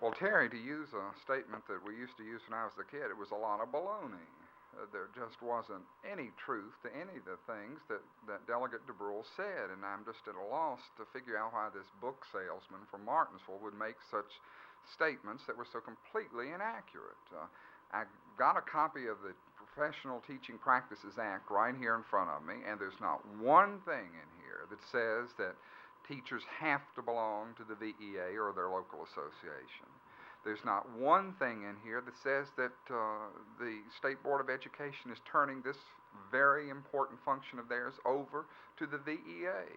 Well, Terry, to use a statement that we used to use when I was a kid, it was a lot of baloney. There just wasn't any truth to any of the things that Delegate DEBRUHL said, and I'm just at a loss to figure out why this book salesman from Martinsville would make such statements that were so completely inaccurate. I got a copy of the Professional Teaching Practices Act right here in front of me, and there's not one thing in here that says that teachers have to belong to the VEA or their local association. There's not one thing in here that says that the State Board of Education is turning this very important function of theirs over to the VEA.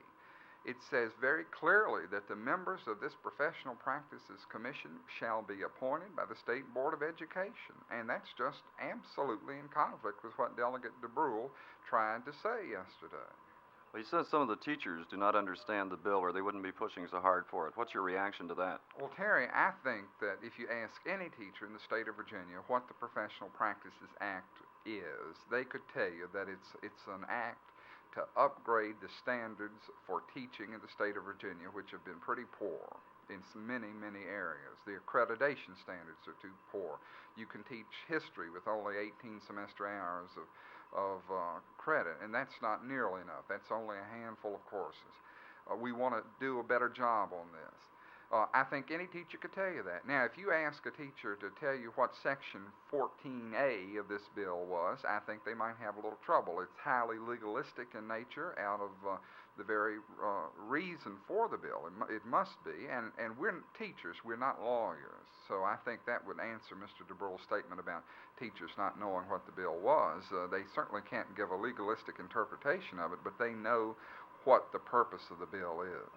It says very clearly that the members of this Professional Practices Commission shall be appointed by the State Board of Education, and that's just absolutely in conflict with what Delegate DEBRUHL tried to say yesterday. Well, he says some of the teachers do not understand the bill or they wouldn't be pushing so hard for it. What's your reaction to that? Well, Terry, I think that if you ask any teacher in the state of Virginia what the Professional Practices Act is, they could tell you that it's an act to upgrade the standards for teaching in the state of Virginia, which have been pretty poor in many, many areas. The accreditation standards are too poor. You can teach history with only 18 semester hours of credit, and that's not nearly enough. That's only a handful of courses. We want to do a better job on this. I think any teacher could tell you that. Now, if you ask a teacher to tell you what Section 14A of this bill was, I think they might have a little trouble. It's highly legalistic in nature out of the very reason for the bill. It must be, and we're teachers, we're not lawyers. So I think that would answer Mr. DEBRUHL's statement about teachers not knowing what the bill was. They certainly can't give a legalistic interpretation of it, but they know what the purpose of the bill is.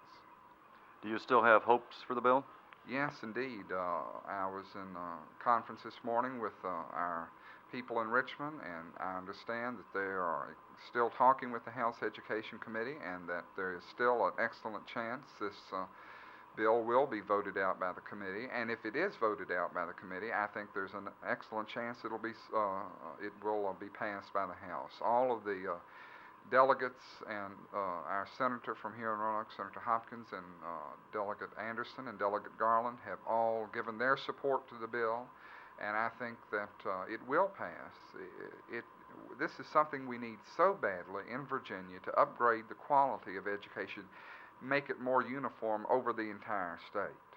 Do you still have hopes for the bill? Yes, indeed. I was in a conference this morning with our people in Richmond, and I understand that they are still talking with the House Education Committee and that there is still an excellent chance this bill will be voted out by the committee. And if it is voted out by the committee, I think there's an excellent chance it will be passed by the House. All of the delegates and our senator from here in Roanoke, Senator Hopkins, and Delegate Anderson and Delegate Garland have all given their support to the bill, and I think that it will pass. This is something we need so badly in Virginia to upgrade the quality of education, make it more uniform over the entire state.